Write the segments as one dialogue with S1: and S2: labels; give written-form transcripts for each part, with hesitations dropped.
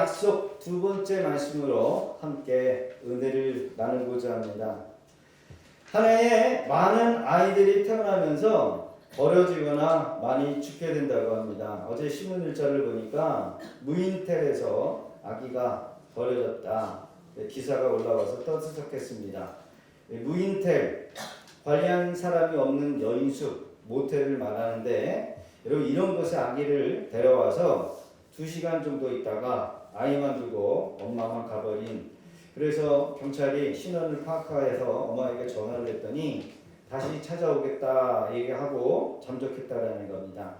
S1: 약속 두 번째 말씀으로 함께 은혜를 나누고자 합니다. 한 해에 많은 아이들이 태어나면서 버려지거나 많이 죽게 된다고 합니다. 어제 신문 일자를 보니까 무인텔에서 아기가 버려졌다. 기사가 올라와서 떠들썩했습니다. 무인텔, 관리한 사람이 없는 여인숙, 모텔을 말하는데 여러분 이런 곳에 아기를 데려와서 2시간 정도 있다가 아이만 두고 엄마만 가버린, 그래서 경찰이 신원을 파악해서 엄마에게 전화를 했더니 다시 찾아오겠다 얘기하고 잠적했다라는 겁니다.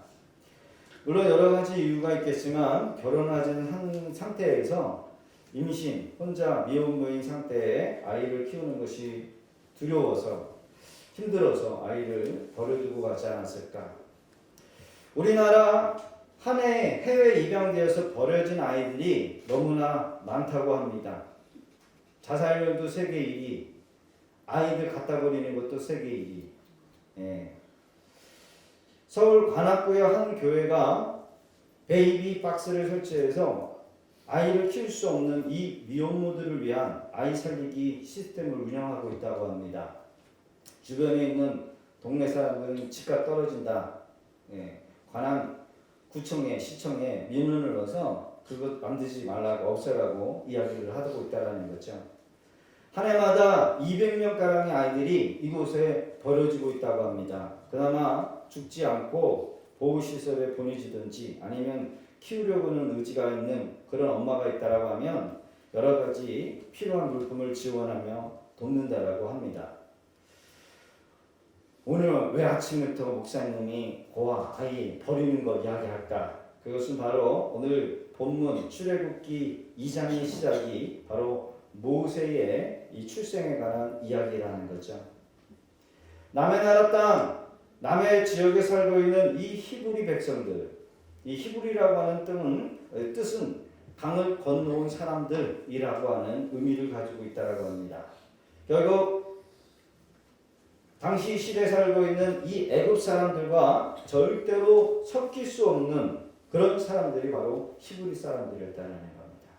S1: 물론 여러 가지 이유가 있겠지만 결혼하지 않은 상태에서 임신, 혼자 미혼모인 상태에 아이를 키우는 것이 두려워서 힘들어서 아이를 버려두고 가지 않았을까. 우리나라 한 해에 해외 입양되어서 버려진 아이들이 너무나 많다고 합니다. 자살률도 세계 1위, 아이들 갖다 버리는 것도 세계 1위. 예. 서울 관악구의 한 교회가 베이비 박스를 설치해서 아이를 키울 수 없는 이 미혼모들을 위한 아이 살리기 시스템을 운영하고 있다고 합니다. 주변에 있는 동네 사람들은 집값 떨어진다. 예. 관악 구청에 시청에 민원을 넣어서 그것 만들지 말라고 없애라고 이야기를 하고 있다는 거죠. 한 해마다 200명가량의 아이들이 이곳에 버려지고 있다고 합니다. 그나마 죽지 않고 보호시설에 보내지든지 아니면 키우려고는 의지가 있는 그런 엄마가 있다라고 하면 여러 가지 필요한 물품을 지원하며 돕는다라고 합니다. 오늘 왜 아침부터 목사님이 고아 아이 버리는 거 이야기할까? 그것은 바로 오늘 본문 출애굽기 2장의 시작이 바로 모세의 이 출생에 관한 이야기라는 거죠. 남의 나라 땅, 남의 지역에 살고 있는 이 히브리 백성들, 이 히브리라고 하는 뜻은 강을 건너온 사람들이라고 하는 의미를 가지고 있다고 합니다. 결국 당시 시대에 살고 있는 이 애굽 사람들과 절대로 섞일 수 없는 그런 사람들이 바로 히브리 사람들이었다는 겁니다.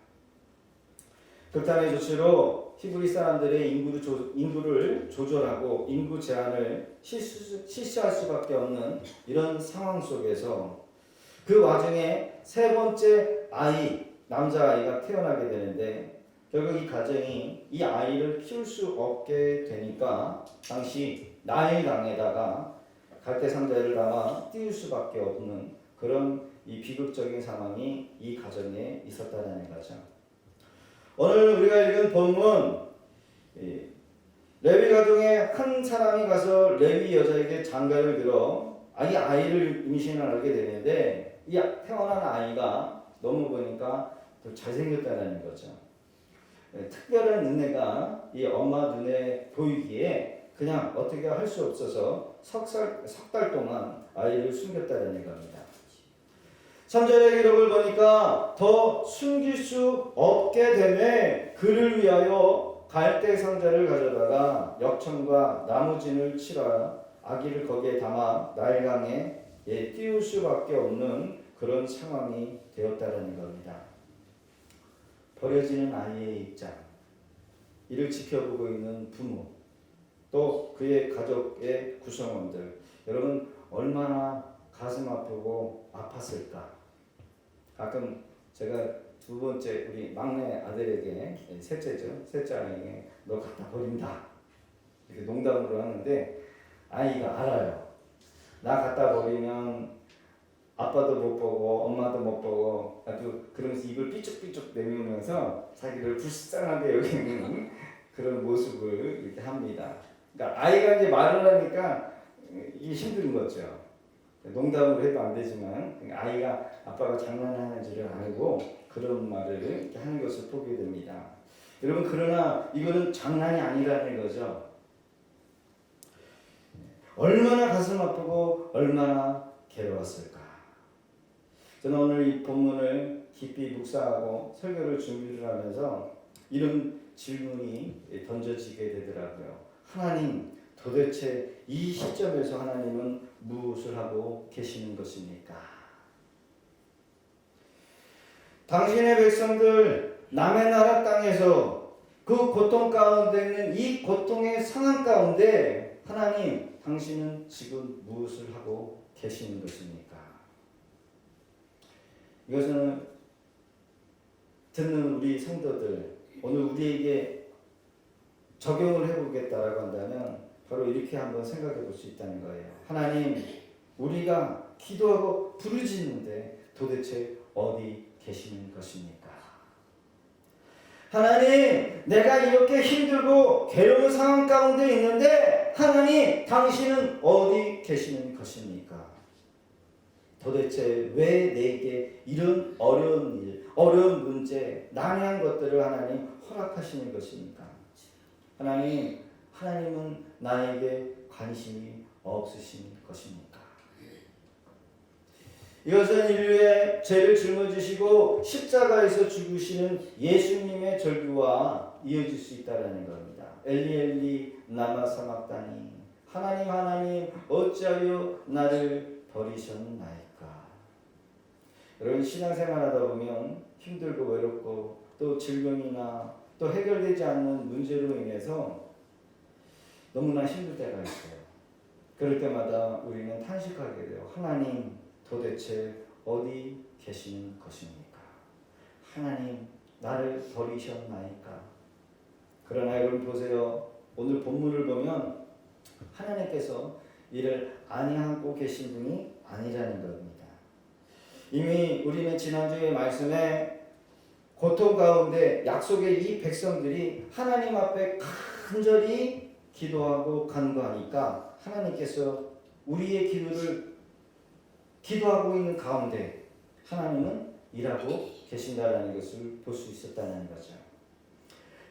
S1: 극단의 조치로 히브리 사람들의 인구를 조절하고 인구 제한을 실시할 수밖에 없는 이런 상황 속에서 그 와중에 세 번째 아이, 남자아이가 태어나게 되는데 결국 이 가정이 이 아이를 키울 수 없게 되니까 당시 나일강에다가 갈대상자를 담아 띄울 수밖에 없는 그런 이 비극적인 상황이 이 가정에 있었다는 거죠. 오늘 우리가 읽은 본문 레위 가정의 한 사람이 가서 레위 여자에게 장가를 들어 아이를 임신을 하게 되는데 이 태어난 아이가 너무 보니까 더 잘생겼다는 거죠. 특별한 은혜가 이 엄마 눈에 보이기에 그냥 어떻게 할 수 없어서 석 달 동안 아이를 숨겼다는 겁니다. 3절의 기록을 보니까 더 숨길 수 없게 되매 그를 위하여 갈대 상자를 가져다가 역청과 나무진을 치라 아기를 거기에 담아 나일강에 띄울 수밖에 없는 그런 상황이 되었다는 겁니다. 버려지는 아이의 입장, 이를 지켜보고 있는 부모, 또 그의 가족의 구성원들, 여러분 얼마나 가슴 아프고 아팠을까? 가끔 제가 두 번째 우리 막내 아들에게, 셋째죠, 셋째 아이에게 너 갖다 버린다 이렇게 농담으로 하는데 아이가 알아요. 나 갖다 버리면 아빠도 못 보고 엄마도 못 보고 아주 그러면서 입을 삐죽삐죽 내밀면서 자기를 불쌍하게 여기는 그런 모습을 이렇게 합니다. 그러니까 아이가 이제 말을 하니까 이게 힘든 거죠. 농담으로 해도 안 되지만 아이가 아빠가 장난하는 줄을 알고 그런 말을 이렇게 하는 것을 보게 됩니다. 여러분 그러나 이거는 장난이 아니라는 거죠. 얼마나 가슴 아프고 얼마나 괴로웠을까. 저는 오늘 이 본문을 깊이 묵상하고 설교를 준비를 하면서 이런 질문이 던져지게 되더라고요. 하나님, 도대체 이 시점에서 하나님은 무엇을 하고 계시는 것입니까? 당신의 백성들 남의 나라 땅에서 그 고통 가운데 있는 이 고통의 상황 가운데 하나님, 당신은 지금 무엇을 하고 계시는 것입니까? 이것은 듣는 우리 성도들, 오늘 우리에게 적용을 해보겠다라고 한다면 바로 이렇게 한번 생각해 볼 수 있다는 거예요. 하나님, 우리가 기도하고 부르짖는데 도대체 어디 계시는 것입니까? 하나님, 내가 이렇게 힘들고 괴로운 상황 가운데 있는데 하나님, 당신은 어디 계시는 것입니까? 도대체 왜 내게 이런 어려운 일, 어려운 문제, 난해한 것들을 하나님 허락하시는 것입니까? 하나님, 하나님은 나에게 관심이 없으신 것입니까? 이것은 인류의 죄를 짊어지시고 십자가에서 죽으시는 예수님의 절규와 이어질 수 있다는 겁니다. 엘리 엘리 라마 사막다니, 하나님 하나님 어찌하여 나를 버리셨나이까. 여러분, 신앙생활하다 보면 힘들고 외롭고 또 질병이나 또 해결되지 않는 문제로 인해서 너무나 힘들 때가 있어요. 그럴 때마다 우리는 탄식하게 돼요. 하나님, 도대체 어디 계시는 것입니까? 하나님, 나를 버리셨나이까? 그러나 여러분 보세요. 오늘 본문을 보면 하나님께서 이를 아니하고 계신 분이 아니라는 겁니다. 이미 우리는 지난주에 말씀에 고통 가운데 약속의 이 백성들이 하나님 앞에 간절히 기도하고 간구하니까 하나님께서 우리의 기도를 기도하고 있는 가운데 하나님은 일하고 계신다는 것을 볼 수 있었다는 거죠.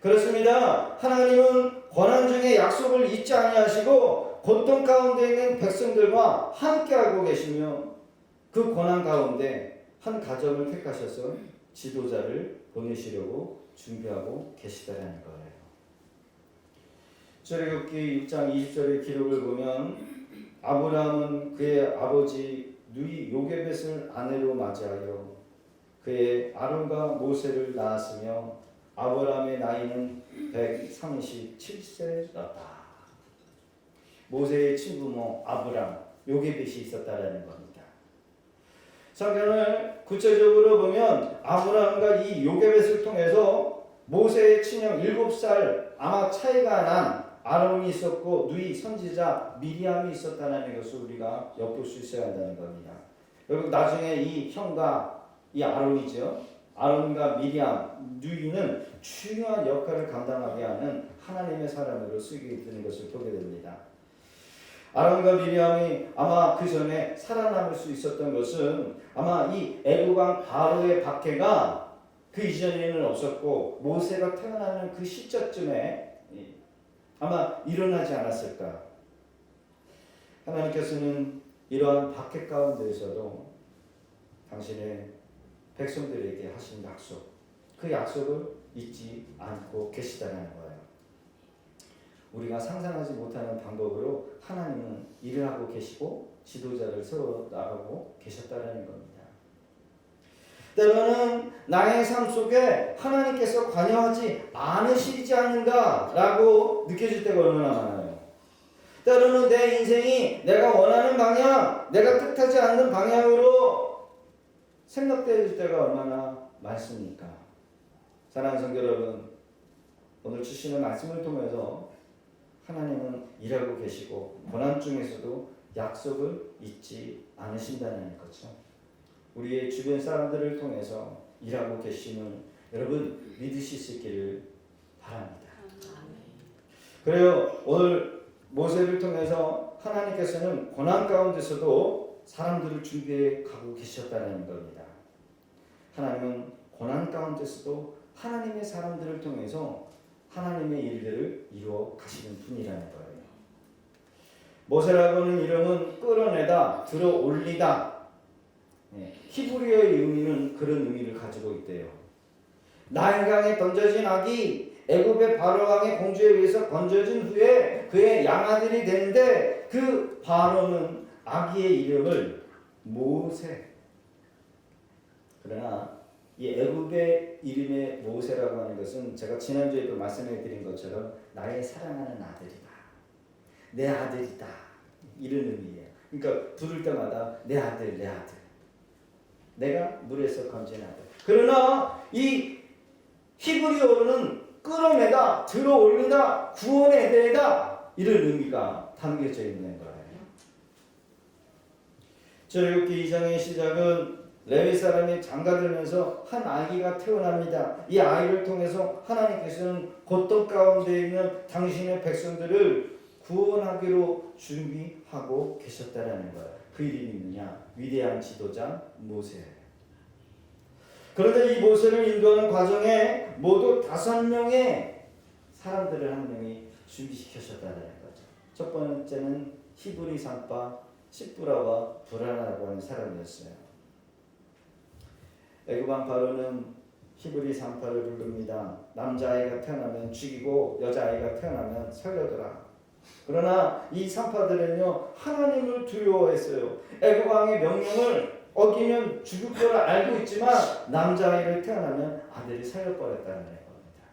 S1: 그렇습니다. 하나님은 고난 중에 약속을 잊지 아니하시고 고통 가운데 있는 백성들과 함께하고 계시며 그 고난 가운데 한 가정을 택하셔서 지도자를 보내시려고 준비하고 계시다는 거예요. 출애굽기 6장 20절의 기록을 보면 아브라함은 그의 아버지 누이 요게벳을 아내로 맞이하여 그의 아론과 모세를 낳았으며 아브라함의 나이는 137세였다. 모세의 친부모 아브람, 요게벳이 있었다라는 겁니다. 성경을 구체적으로 보면 아브라함과 이 요게벳을 통해서 모세의 친형 7살 아마 차이가 난 아론이 있었고 누이 선지자 미리암이 있었다는 것을 우리가 엿볼 수 있어야 한다는 겁니다. 여러분, 나중에 이 형과 이 아론이죠. 아론과 미리암, 누이는 중요한 역할을 감당하게 하는 하나님의 사람으로 쓰게 되는 것을 보게 됩니다. 아론과 미리암이 아마 그 전에 살아남을 수 있었던 것은 아마 이 애굽왕 바로의 박해가 그 이전에는 없었고 모세가 태어나는 그 시점쯤에 아마 일어나지 않았을까. 하나님께서는 이러한 박해 가운데에서도 당신의 백성들에게 하신 약속, 그 약속을 잊지 않고 계시다는 거예요. 우리가 상상하지 못하는 방법으로 하나님은 일을 하고 계시고 지도자를 세워 나가고 계셨다는 겁니다. 때로는 나의 삶 속에 하나님께서 관여하지 않으시지 않는가라고 느껴질 때가 얼마나 많아요. 때로는 내 인생이 내가 원하는 방향, 내가 뜻하지 않는 방향으로 생각될 때가 얼마나 많습니까? 사랑하는 성도 여러분, 오늘 주시는 말씀을 통해서 하나님은 일하고 계시고 고난 중에서도 약속을 잊지 않으신다는 거죠. 우리의 주변 사람들을 통해서 일하고 계심을 여러분 믿으실 수 있기를 바랍니다. 그래요. 오늘 모세를 통해서 하나님께서는 고난 가운데서도 사람들을 준비해 가고 계셨다는 겁니다. 하나님은 고난 가운데서도 하나님의 사람들을 통해서 하나님의 일들을 이루어 가시는 분이라는 거예요. 모세라고는 이름은 끌어내다, 들어 올리다. 히브리어의 의미는 그런 의미를 가지고 있대요. 나일강에 던져진 아기, 애굽의 바로왕의 공주에 의해서 건져진 후에 그의 양아들이 되는데 그 바로는 아기의 이름을 모세. 그러나 이 애굽의 이름의 모세라고 하는 것은 제가 지난주에도 말씀해 드린 것처럼 나의 사랑하는 아들이다. 내 아들이다. 이런 의미예요. 그러니까 부를 때마다 내 아들, 내 아들. 내가 물에서 건진 아들. 그러나 이 히브리어로는 끌어내다, 들어올리다, 구원해내다 이런 의미가 담겨져 있는 거예요. 출애굽기 2장의 시작은 레위 사람이 장가들면서 한 아기가 태어납니다. 이 아이를 통해서 하나님께서는 고통 가운데 있는 당신의 백성들을 구원하기로 준비하고 계셨다라는 거예요. 그 이름이 뭐냐? 위대한 지도자 모세. 그런데 이 모세를 인도하는 과정에 모두 5명의 사람들을 하나님이 준비시키셨다는 거죠. 첫 번째는 히브리 산파 시브라와 브라라고 하는 사람이었어요. 애굽 왕 바로는 히브리 산파를 부릅니다. 남자아이가 태어나면 죽이고 여자아이가 태어나면 살려두라. 그러나 이 산파들은요 하나님을 두려워했어요. 애굽 왕의 명령을 어기면 죽을 걸 알고 있지만 남자아이를 태어나면 아들이 살려버렸다는 겁니다.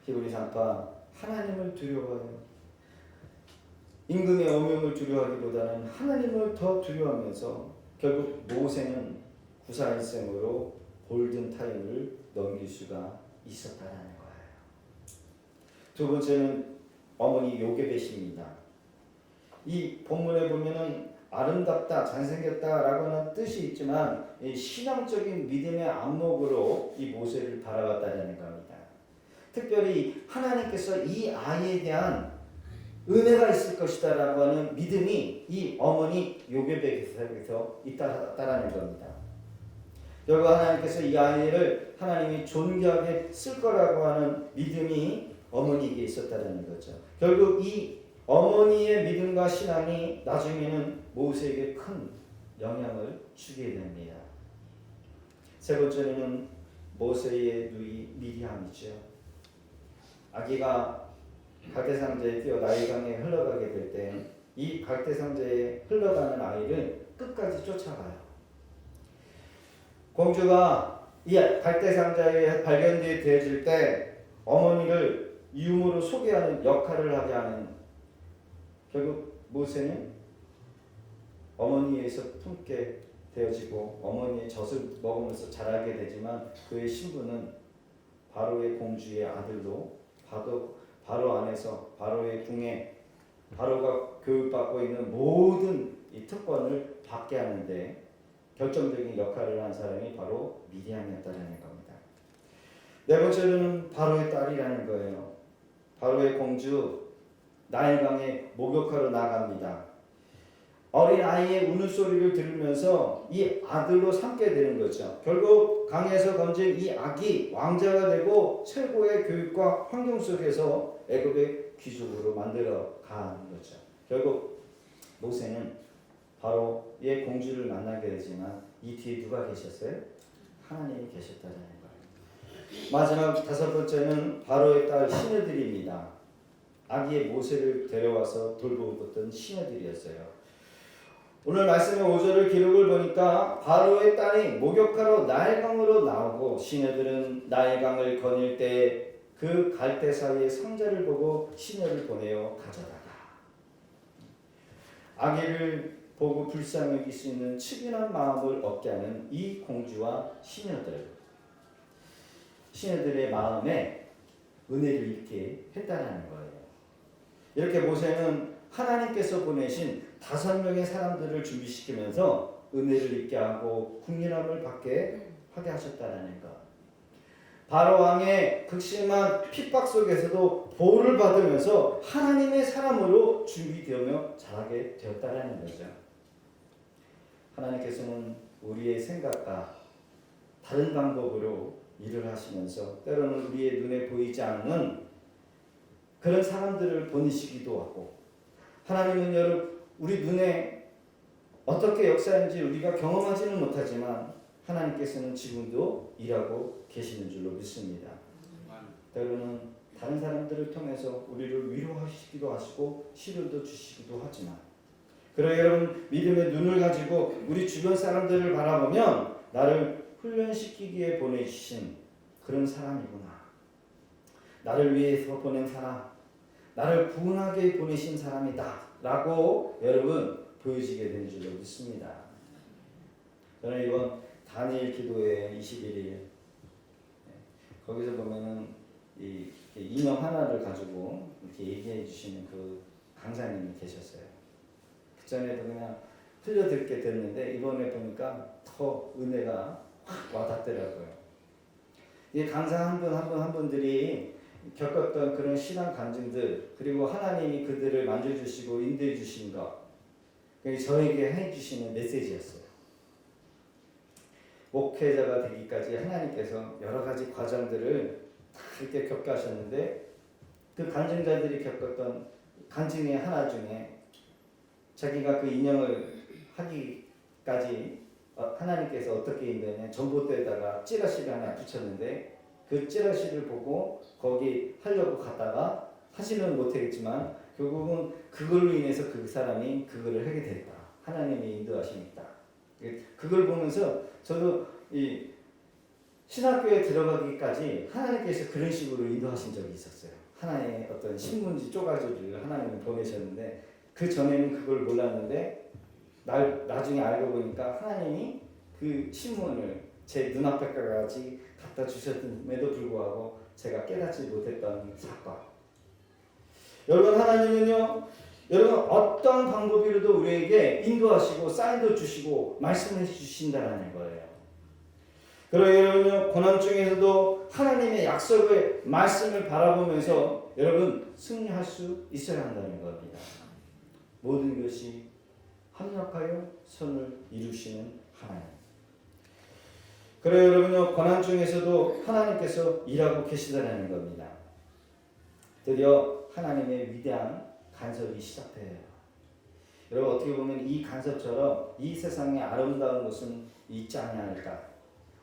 S1: 히브리 산파 하나님을 두려워해요. 임금의 어명을 두려워하기보다는 하나님을 더 두려워하면서 결국 모세는 구사일생으로 골든타임을 넘길 수가 있었다는 거예요. 두 번째는 어머니 요게벳입니다. 이 본문에 보면은 아름답다, 잘생겼다라고 하는 뜻이 있지만 신앙적인 믿음의 안목으로 이 모세를 바라봤다는 겁니다. 특별히 하나님께서 이 아이에 대한 은혜가 있을 것이다 라고 하는 믿음이 이 어머니 요게벳에서 있다라는 겁니다. 결국 하나님께서 이 아이를 하나님이 존귀하게 쓸 거라고 하는 믿음이 어머니에게 있었다는 거죠. 결국 이 어머니의 믿음과 신앙이 나중에는 모세에게 큰 영향을 주게 됩니다. 세 번째는 모세의 누이 미리암이죠. 아기가 갈대상자에 뛰어 나일강에 흘러가게 될 때 이 갈대상자에 흘러가는 아이를 끝까지 쫓아가요. 공주가 이 갈대상자에 발견되어질 때 어머니를 유모로 소개하는 역할을 하게 하는, 결국 모세는 어머니에서 품게 되어지고 어머니의 젖을 먹으면서 자라게 되지만 그의 신분은 바로의 공주의 아들로 바로 안에서 바로의 궁에 바로가 교육받고 있는 모든 이 특권을 받게 하는데 결정적인 역할을 한 사람이 바로 미리암이었다는 겁니다. 네 번째로는 바로의 딸이라는 거예요. 바로의 공주 나일강에 목욕하러 나갑니다. 어린 아이의 우는 소리를 들으면서 이 아들로 삼게 되는 거죠. 결국 강에서 건진 이 아기 왕자가 되고 최고의 교육과 환경 속에서 애굽의 귀족으로 만들어 가는 거죠. 결국 모세는 바로의 공주를 만나게 되지만 이 뒤에 누가 계셨어요? 하나님이 계셨다는 거예요. 마지막 다섯 번째는 바로의 딸 시녀들입니다. 아기의 모세를 데려와서 돌보았던 시녀들이었어요. 오늘 말씀의 5절을 기록을 보니까 바로의 딸이 목욕하러 나일강으로 나오고 시녀들은 나일강을 거닐 때 그 갈대 사이의 상자를 보고 시녀를 보내어 가져다가 아기를 보고 불쌍히 여길 수 있는 측은한 마음을 얻게 하는 이 공주와 시녀들의 마음에 은혜를 잃게 했다는 거예요. 이렇게 모세는 하나님께서 보내신 5명의 사람들을 준비시키면서 은혜를 입게 하고 국민함을 받게 하게 하셨다는 것. 바로 왕의 극심한 핍박 속에서도 보호를 받으면서 하나님의 사람으로 준비되며 자라게 되었다는 거죠. 하나님께서는 우리의 생각과 다른 방법으로 일을 하시면서 때로는 우리의 눈에 보이지 않는 그런 사람들을 보내시기도 하고, 하나님은 우리 눈에 어떻게 역사인지 우리가 경험하지는 못하지만 하나님께서는 지금도 일하고 계시는 줄로 믿습니다. 때로는 다른 사람들을 통해서 우리를 위로하시기도 하시고 시련도 주시기도 하지만 그리고 여러분 믿음의 눈을 가지고 우리 주변 사람들을 바라보면 나를 훈련시키기에 보내주신 그런 사람이구나. 나를 위해서 보낸 사람, 나를 구원하게 보내신 사람이다 라고 여러분 보여지게 된 줄로 믿습니다. 저는 이번 다니엘 기도회 21일 거기서 보면은 이 인형 하나를 가지고 이렇게 얘기해 주시는 그 강사님이 계셨어요. 그 전에도 그냥 흘려듣게 됐는데 이번에 보니까 더 은혜가 확 와닿더라고요. 이 강사 한 분 한 분들이 겪었던 그런 신앙 간증들, 그리고 하나님이 그들을 만져주시고 인도해 주신 것, 저에게 해주시는 메시지였어요. 목회자가 되기까지 하나님께서 여러 가지 과정들을 다 이렇게 겪게 하셨는데, 그 간증자들이 겪었던 간증의 하나 중에 자기가 그 인형을 하기까지 하나님께서 어떻게 인도했냐, 전봇대에다가 찌라시를 하나 붙였는데 그 찌라시를 보고 거기 하려고 갔다가 하지는 못하겠지만 결국은 그걸로 인해서 그 사람이 그거를 하게 됐다. 하나님이 인도하시니까. 그걸 보면서 저도 이 신학교에 들어가기까지 하나님께서 그런 식으로 인도하신 적이 있었어요. 하나의 어떤 신문지 쪼가지를 하나님이 보내셨는데 그 전에는 그걸 몰랐는데 나중에 알고 보니까 하나님이 그 신문을 제 눈앞에까지 갖다 주셨음에도 불구하고 제가 깨닫지 못했던 사건. 여러분 하나님은요, 여러분 어떤 방법으로도 우리에게 인도하시고 사인도 주시고 말씀해 주신다는 거예요. 그리고 여러분요, 고난 중에서도 하나님의 약속의 말씀을 바라보면서 여러분 승리할 수 있어야 한다는 겁니다. 모든 것이 합력하여 선을 이루시는 하나님. 그래요 여러분요, 고난 중에서도 하나님께서 일하고 계시다는 겁니다. 드디어 하나님의 위대한 간섭이 시작돼요. 여러분 어떻게 보면 이 간섭처럼 이 세상에 아름다운 것은 있지 아니할까?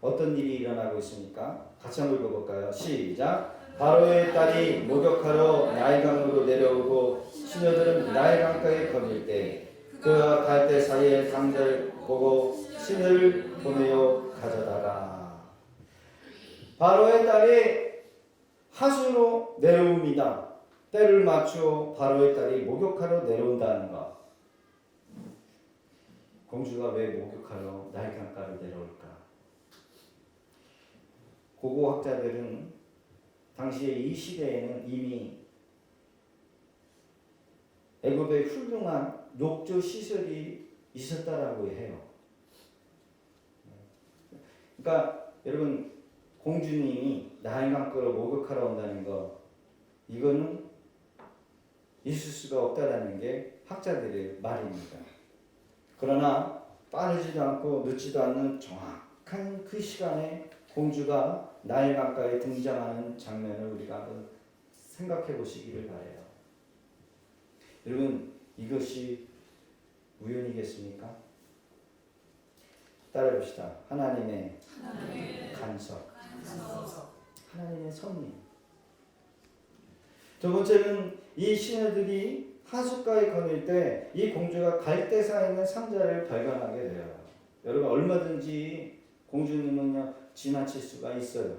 S1: 어떤 일이 일어나고 있습니까? 같이 한번 읽어볼까요? 시작. 바로의 딸이 목욕하러 나일강으로 내려오고 시녀들은 나일강가에 거닐 때 그가 갈 때 사이에 강들 보고 신을 보내어 가져다가. 바로의 딸이 하수로 내려옵니다. 때를 맞추어 바로의 딸이 목욕하러 내려온다는 것. 공주가 왜 목욕하러 나일강가로 내려올까? 고고학자들은 당시에 이 시대에는 이미 애굽에 훌륭한 녹조 시설이 있었다라고 해요. 그러니까 여러분 공주님이 나일강가로 목욕하러 온다는 거, 이거는 있을 수가 없다라는 게 학자들의 말입니다. 그러나 빠르지도 않고 늦지도 않는 정확한 그 시간에 공주가 나일강가에 등장하는 장면을 우리가 한번 생각해 보시기를 바라요. 여러분 이것이 우연이겠습니까? 따라해봅시다. 하나님의 간섭. 하나님의 섭리. 두 번째는 이 시녀들이 하숫가에 거닐 때 이 공주가 갈대사에 있는 상자를 발견하게 돼요. 여러분 얼마든지 공주님은요 지나칠 수가 있어요.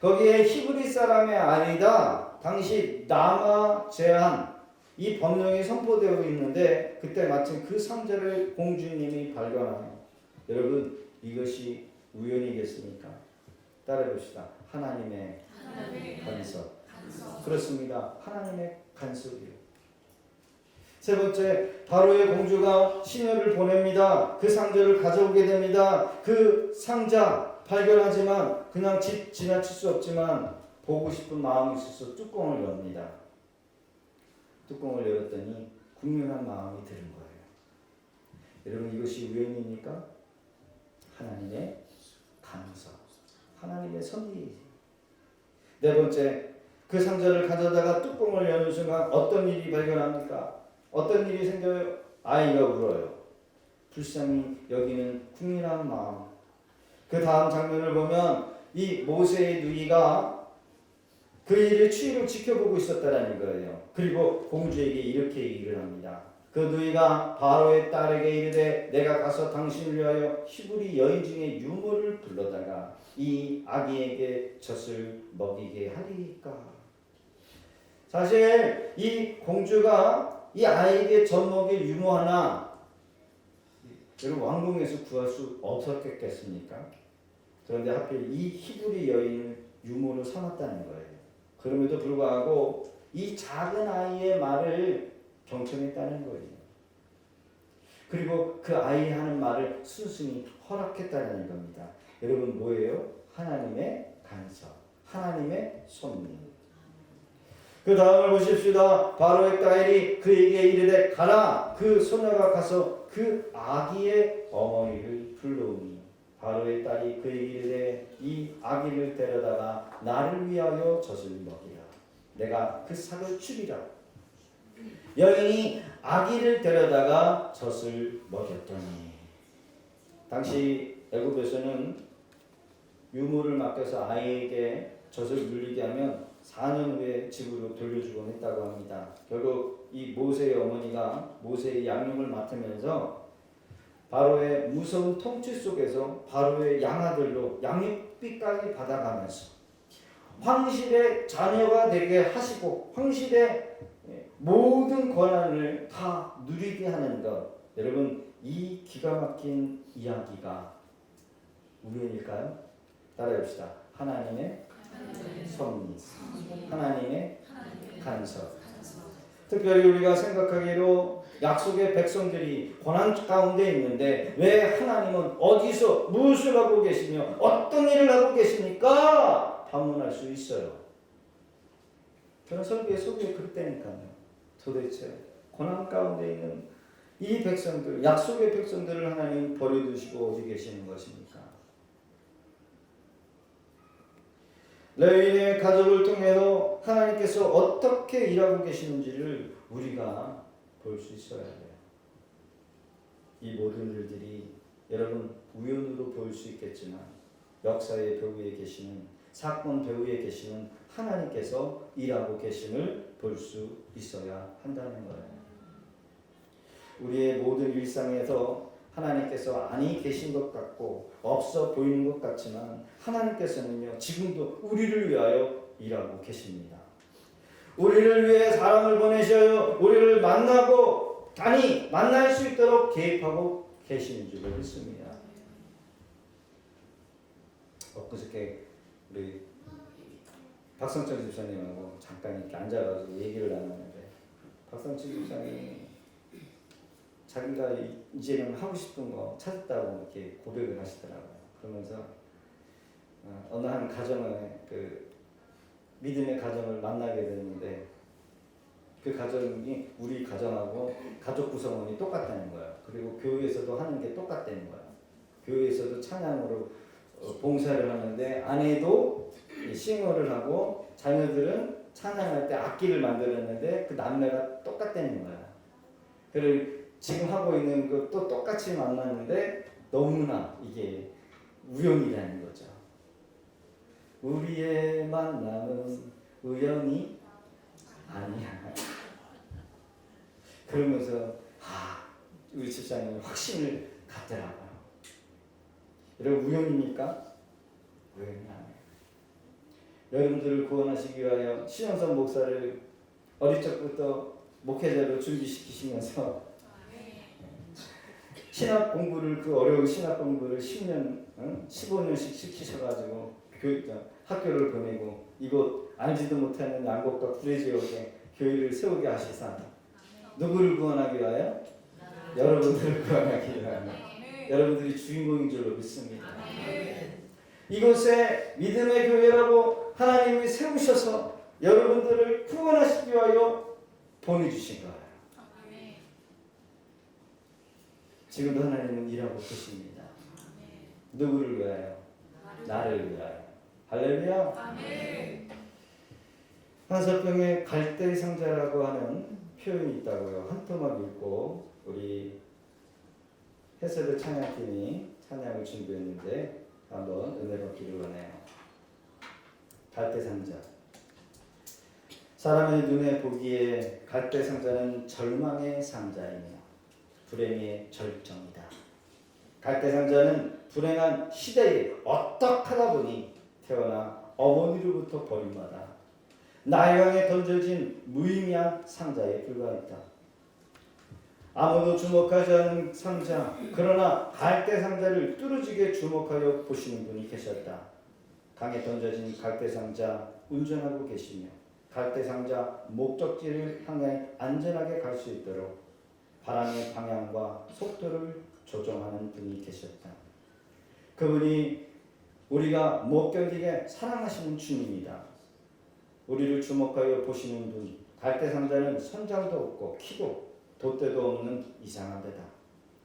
S1: 거기에 히브리 사람의 아니다 당시 남아 제한 이 법령이 선포되어 있는데 그때 마침 그 상자를 공주님이 발견하요. 여러분 이것이 우연이겠습니까? 따라해봅시다. 하나님의 간섭. 그렇습니다. 하나님의 간섭이요. 세 번째, 바로의 공주가 시녀를 보냅니다. 그 상자를 가져오게 됩니다. 그 상자 발견하지만 그냥 지나칠 수 없지만 보고 싶은 마음이 있어서 뚜껑을 엽니다. 뚜껑을 열었더니 국률한 마음이 드는 거예요. 여러분 이것이 우연입니까? 하나님의 간섭, 하나님의 섭리. 네 번째, 그 상자를 가져다가 뚜껑을 여는 순간 어떤 일이 발견합니까? 어떤 일이 생겨요? 아이가 울어요. 불쌍히 여기는 국민한 마음. 그 다음 장면을 보면 이 모세의 누이가 그 일을 추위로 지켜보고 있었다는 거예요. 그리고 공주에게 이렇게 얘기를 합니다. 그 누이가 바로의 딸에게 이르되 내가 가서 당신을 위하여 히브리 여인 중에 유모를 불러다가 이 아기에게 젖을 먹이게 하리까. 사실 이 공주가 이 아이에게 젖 먹일 유모 하나 여러분 왕궁에서 구할 수 없었겠습니까? 그런데 하필 이 히브리 여인을 유모로 삼았다는 거예요. 그럼에도 불구하고 이 작은 아이의 말을 경청했다는 거예요. 그리고 그 아이 하는 말을 순순히 허락했다는 겁니다. 여러분 뭐예요? 하나님의 간섭, 하나님의 섭리. 그 다음을 보십시다. 바로의 딸이 그에게 이르되 가라. 그 소녀가 가서 그 아기의 어머니를 불러오니 바로의 딸이 그에게 이르되 이 아기를 데려다가 나를 위하여 젖을 먹이라. 내가 그 삭을 주리라. 여인이 아기를 데려다가 젖을 먹였더니 당시 애굽에서는 유모를 맡겨서 아이에게 젖을 물리게 하면 4년 후에 집으로 돌려주곤 했다고 합니다. 결국 이 모세의 어머니가 모세의 양육을 맡으면서 바로의 무서운 통치 속에서 바로의 양아들로 양육비까지 받아가면서 황실의 자녀가 되게 하시고 황실의 모든 권한을 다 누리게 하는 것. 여러분 이 기가 막힌 이야기가 우연일까요? 따라해봅시다. 하나님의 섭리, 하나님의 간섭. 특별히 우리가 생각하기로 약속의 백성들이 고난 가운데 있는데 왜 하나님은 어디서 무엇을 하고 계시며 어떤 일을 하고 계십니까? 반문할 수 있어요. 저는 설교의 속에 그랬다니까요. 도대체 고난 가운데 있는 이 백성들, 약속의 백성들을 하나님 버려두시고 어디 계시는 것입니까? 레위인의 가족을 통해서 하나님께서 어떻게 일하고 계시는지를 우리가 볼 수 있어야 돼요. 이 모든 일들이 여러분 우연으로 보일 수 있겠지만 역사의 배후에 계시는 사건 배후에 계시는 하나님께서 일하고 계심을 볼 수 있어야 한다는 거예요. 우리의 모든 일상에서 하나님께서 아니 계신 것 같고 없어 보이는 것 같지만 하나님께서는요 지금도 우리를 위하여 일하고 계십니다. 우리를 위해 사람을 보내셔요. 우리를 만나고 만날 수 있도록 계획하고 계시는 줄을 믿습니다. 엊그저께 우리 박성철 집사님하고 잠깐 이렇게 앉아가지고 얘기를 나눴는데 박성철 집사님이 자기가 이제는 하고 싶은 거 찾았다고 이렇게 고백을 하시더라고요. 그러면서 어느 한 가정에 그 믿음의 가정을 만나게 됐는데 그 가정이 우리 가정하고 가족 구성원이 똑같다는 거예요. 그리고 교회에서도 하는 게 똑같다는 거예요. 교회에서도 찬양으로 봉사를 하는데 아내도 싱어를 하고 자녀들은 찬양할 때 악기를 만들었는데 그 남매가 똑같다는 거예요. 그리고 지금 하고 있는 것도 똑같이 만났는데 너무나 이게 우연이라는 거죠. 우리의 만남은 우연이 아니야. 그러면서 우리 집사님은 확신을 갖더라고요. 여러분 우연입니까? 우연이 아니에요. 여러분들을 구원하시기 위하여 신영선 목사를 어릴 적부터 목회자로 준비시키시면서 신학 공부를 그 어려운 신학 공부를 10년, 15년씩 시키셔가지고 학교를 보내고 이곳 알지도 못하는 양곡과 구례 지역에 교회를 세우게 하시사 누구를 구원하기 위하여? 여러분들을 구원하기 위하여. 여러분들이 주인공인 줄로 믿습니다. 이곳에 믿음의 교회라고 하나님이 세우셔서 여러분들을 구원하시기 위하여 보내주신 거예요. 지금도 하나님은 일하고 계십니다. 누구를 위하여? 나를 위하여. 할렐루야. 한서평에 갈대 상자라고 하는 표현이 있다고요. 한 토막 읽고 우리 해설의 찬양팀이 찬양을 준비했는데 한번 은혜 받기를 원해요. 갈대 상자. 사람의 눈에 보기에 갈대상자는 절망의 상자이며 불행의 절정이다. 갈대상자는 불행한 시대에 어떡하다 보니 태어나 어머니로부터 버림받아 나일강에 던져진 무의미한 상자에 불과했다. 아무도 주목하지 않은 상자, 그러나 갈대상자를 뚫어지게 주목하여 보시는 분이 계셨다. 강에 던져진 갈대상자 운전하고 계시며 갈대상자 목적지를 향해 안전하게 갈 수 있도록 바람의 방향과 속도를 조정하는 분이 계셨다. 그분이 우리가 못 견디게 사랑하시는 주님이다. 우리를 주목하여 보시는 분, 갈대상자는 선장도 없고 키도 돛대도 없는 이상한 데다.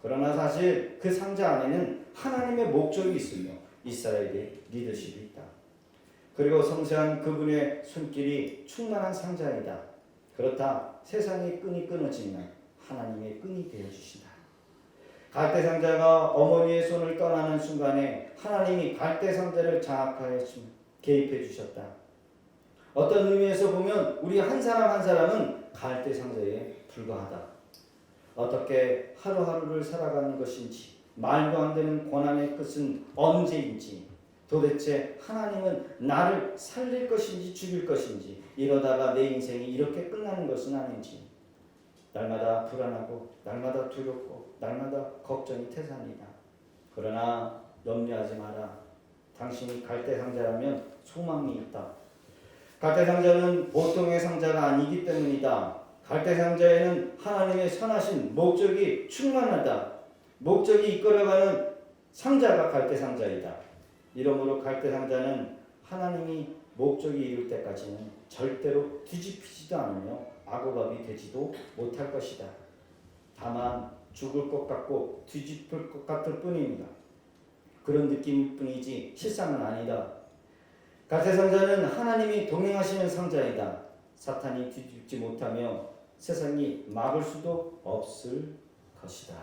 S1: 그러나 사실 그 상자 안에는 하나님의 목적이 있으며 이스라엘의 리더십이 있다. 그리고 섬세한 그분의 손길이 충만한 상자이다. 그렇다 세상의 끈이 끊어지면 하나님의 끈이 되어주신다. 갈대상자가 어머니의 손을 떠나는 순간에 하나님이 갈대상자를 장악하여 개입해 주셨다. 어떤 의미에서 보면 우리 한 사람 한 사람은 갈대상자에 불과하다. 어떻게 하루하루를 살아가는 것인지, 말도 안 되는 고난의 끝은 언제인지, 도대체 하나님은 나를 살릴 것인지 죽일 것인지, 이러다가 내 인생이 이렇게 끝나는 것은 아닌지, 날마다 불안하고 날마다 두렵고 날마다 걱정이 태산이다. 그러나 염려하지 마라. 당신이 갈대상자라면 소망이 있다. 갈대상자는 보통의 상자가 아니기 때문이다. 갈대상자에는 하나님의 선하신 목적이 충만하다. 목적이 이끌어가는 상자가 갈대상자이다. 이러므로 갈대상자는 하나님이 목적이 이룰 때까지는 절대로 뒤집히지도 않으며 마구밥이 되지도 못할 것이다. 다만 죽을 것 같고 뒤집힐 것 같을 뿐입니다. 그런 느낌일 뿐이지 실상은 아니다. 갈대상자는 하나님이 동행하시는 상자이다. 사탄이 뒤집지 못하며 세상이 막을 수도 없을 것이다.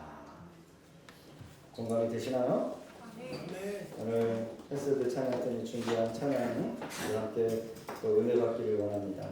S1: 공감이 되시나요? 네. 오늘 헬스드 찬양 때문에 준비한 찬양은 함께 또 은혜 받기를 원합니다.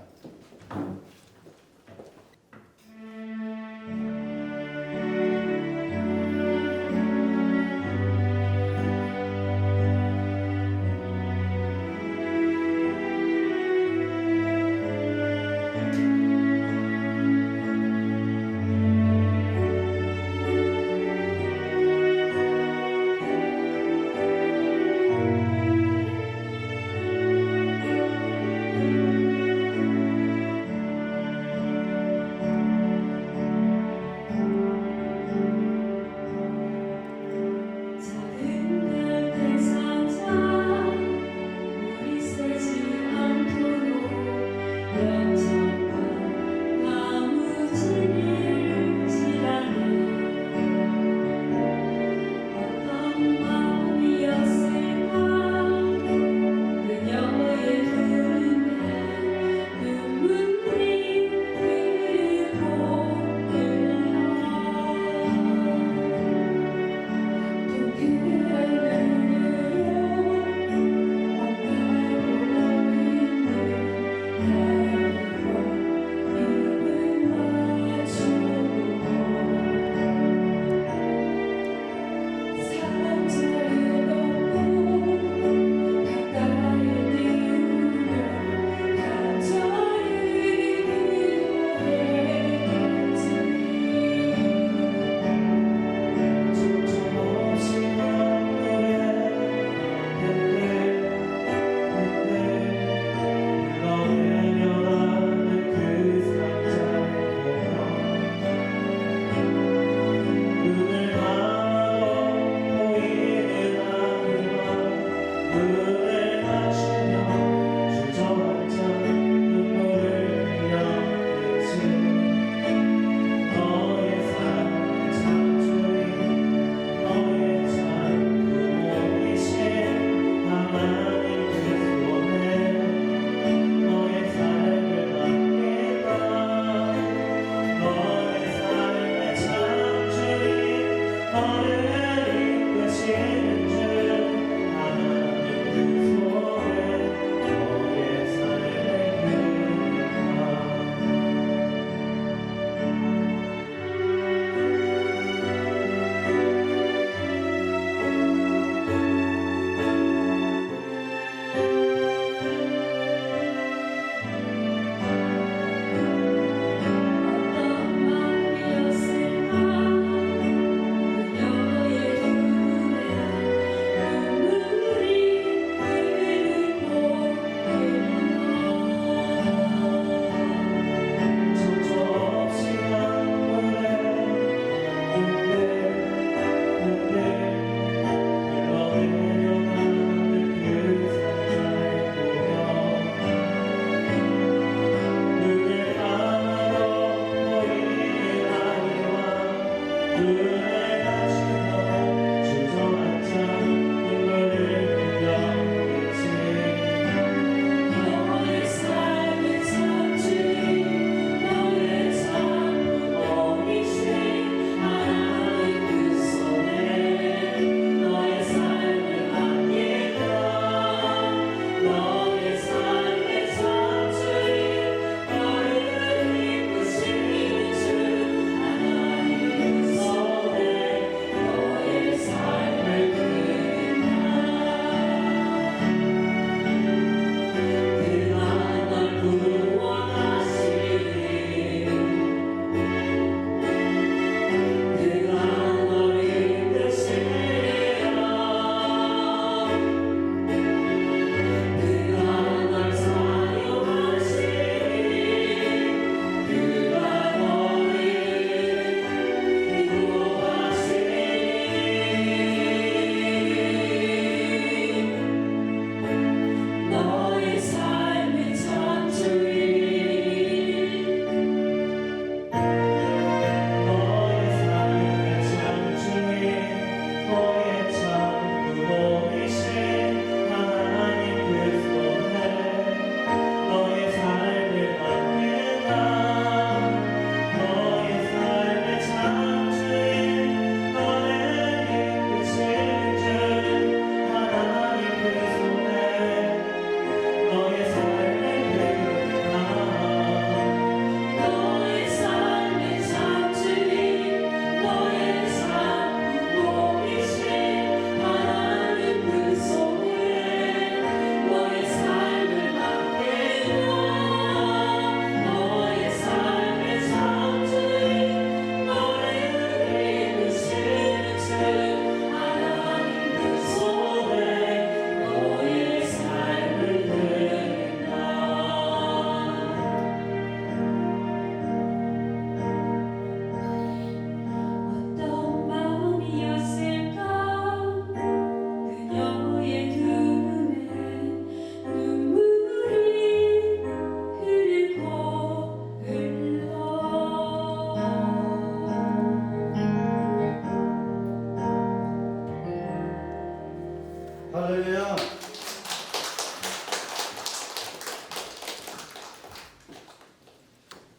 S1: 할렐루야.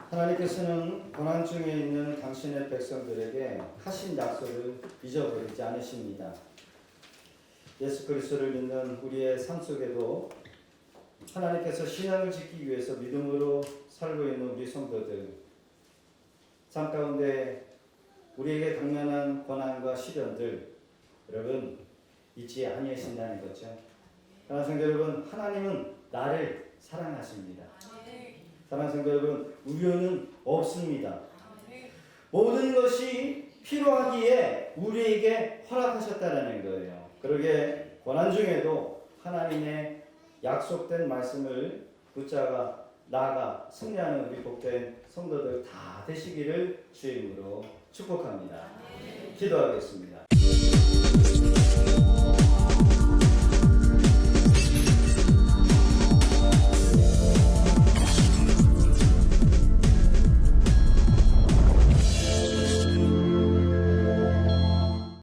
S1: 하나님께서는 고난 중에 있는 당신의 백성들에게 하신 약속을 잊어버리지 않으십니다. 예수 그리스도를 믿는 우리의 삶 속에도 하나님께서 신앙을 지키기 위해서 믿음으로 살고 있는 우리 성도들, 삶 가운데 우리에게 당면한 고난과 시련들, 여러분 잊지 아니하신다는 거죠. 사랑하는 성도 여러분, 하나님은 나를 사랑하십니다. 사랑하는 성도 여러분, 우려는 없습니다. 모든 것이 필요하기에 우리에게 허락하셨다는 거예요. 그러게 고난 중에도 하나님의 약속된 말씀을 붙잡아 나아가 승리하는 우리 복된 성도들 다 되시기를 주의 이름으로 축복합니다. 기도하겠습니다.